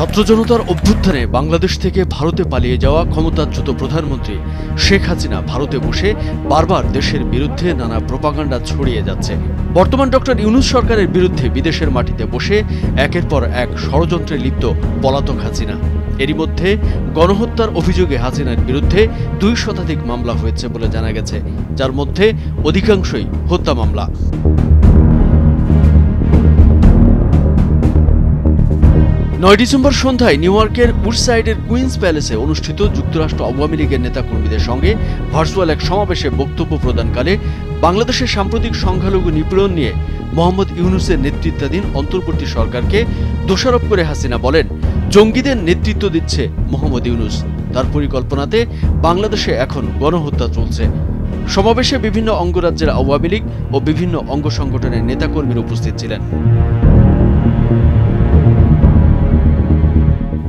ছাত্র জনতার অভ্যুত্থানে বাংলাদেশ থেকে ভারতে পালিয়ে যাওয়া ক্ষমতাচ্যুত প্রধানমন্ত্রী শেখ হাসিনা ভারতে বসে বারবার দেশের বিরুদ্ধে নানা প্রোপাগান্ডা ছড়িয়ে যাচ্ছে। বর্তমান ডক্টর ইউনূস সরকারের বিরুদ্ধে বিদেশের মাটিতে বসে একের পর এক ষড়যন্ত্রে লিপ্ত পলাতক হাসিনা। এরই মধ্যে গণহত্যার অভিযোগে হাসিনার বিরুদ্ধে ২ শতাধিক মামলা হয়েছে বলে জানা গেছে, যার মধ্যে অধিকাংশই হত্যা মামলা। ৯ ডিসেম্বর সন্ধ্যায় নিউ ইয়র্কের উডসাইডের কুইন্স প্যালেসে অনুষ্ঠিত যুক্তরাষ্ট্র আওয়ামী লীগের নেতাকর্মীদের সঙ্গে ভার্চুয়াল এক সমাবেশে বক্তব্য প্রদানকালে বাংলাদেশের সাম্প্রতিক সংখ্যালঘু নিপীড়ন নিয়ে মোহাম্মদ ইউনূসের নেতৃত্বাধীন অন্তর্বর্তী সরকারকে দোষারোপ করে হাসিনা বলেন, জঙ্গিদের নেতৃত্ব দিচ্ছে মোহাম্মদ ইউনূস, তার পরিকল্পনাতে বাংলাদেশে এখন গণহত্যা চলছে। সমাবেশে বিভিন্ন অঙ্গরাজ্যের আওয়ামী লীগ ও বিভিন্ন অঙ্গ সংগঠনের নেতাকর্মীরা উপস্থিত ছিলেন।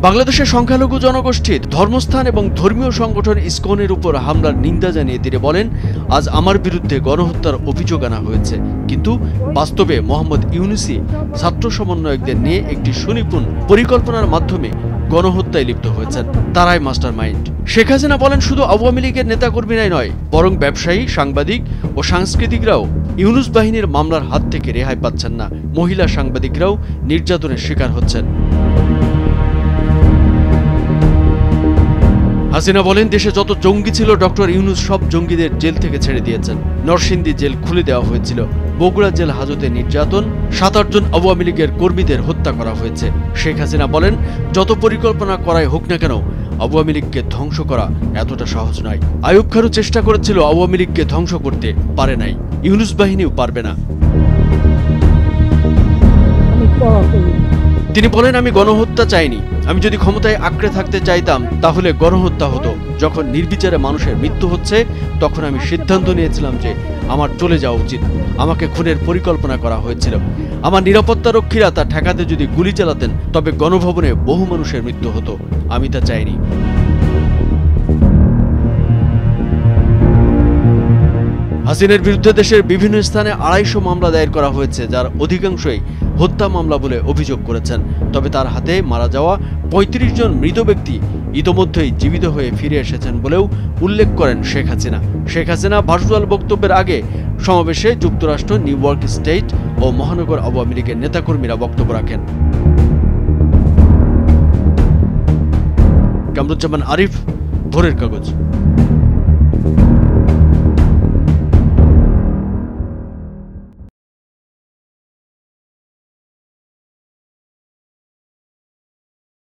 বাংলাদেশের সংখ্যালঘু জনগোষ্ঠীর ধর্মস্থান এবং ধর্মীয় সংগঠন ইসকনের উপর হামলার নিন্দা জানিয়ে তিনি বলেন, আজ আমার বিরুদ্ধে গণহত্যার অভিযোগ আনা হয়েছে, কিন্তু বাস্তবে মোহাম্মদ ইউনূসই ছাত্র সমন্বয়কদের নিয়ে একটি সুনিপুণ পরিকল্পনার মাধ্যমে গণহত্যায় লিপ্ত হয়েছেন, তারাই মাস্টার মাইন্ড। শেখ হাসিনা বলেন, শুধু আওয়ামী লীগের নেতাকর্মীরাই নয়, বরং ব্যবসায়ী, সাংবাদিক ও সাংস্কৃতিকরাও ইউনূস বাহিনীর মামলার হাত থেকে রেহাই পাচ্ছেন না। মহিলা সাংবাদিকরাও নির্যাতনের শিকার হচ্ছেন। হাসিনা বলেন, দেশে যত জঙ্গি ছিল ডক্টর ইউনূস সব জঙ্গিদের জেল থেকে ছেড়ে দিয়েছেন। নরসিংদী জেল খুলে দেওয়া হয়েছিল। বগুড়া জেল হাজতে নির্যাতন, ৭-৮ জন আওয়ামী লীগের কর্মীদের হত্যা করা হয়েছে। শেখ হাসিনা বলেন, যত পরিকল্পনা করাই হোক না কেন, আওয়ামী লীগকে ধ্বংস করা এতটা সহজ নয়। আইয়ুব খানও চেষ্টা করেছিল আওয়ামী লীগকে ধ্বংস করতে, পারে নাই। ইউনূস বাহিনীও পারবে না। তিনি বলেন, আমি গণহত্যা চাইনি। আমি যদি ক্ষমতায় আঁকড়ে থাকতে চাইতাম তাহলে গণহত্যা হতো। যখন নির্বিচারে মানুষের মৃত্যু হচ্ছে তখন আমি সিদ্ধান্ত নিয়েছিলাম যে আমার চলে যাওয়া উচিত। আমাকে খুনের পরিকল্পনা করা হয়েছিল। আমার নিরাপত্তারক্ষীরা তা ঠেকাতে যদি গুলি চালাতেন তবে গণভবনে বহু মানুষের মৃত্যু হতো। আমি তা চাইনি। হাসিনার বিরুদ্ধে দেশের বিভিন্ন স্থানে ২৫০ মামলা দায়ের করা হয়েছে, যার অধিকাংশই হত্যা মামলা বলে অভিযোগ করেছেন। তবে তার হাতে মারা যাওয়া ৩৫ জন মৃত ব্যক্তি ইতোমধ্যেই জীবিত হয়ে ফিরে এসেছেন বলেও উল্লেখ করেন শেখ হাসিনা। শেখ হাসিনা ভার্চুয়াল বক্তব্যের আগে সমাবেশে যুক্তরাষ্ট্র, নিউ ইয়র্ক স্টেট ও মহানগর আওয়ামী লীগের নেতাকর্মীরা বক্তব্য রাখেন। কামরুজ্জামান আরিফ, ভোরের কাগজ।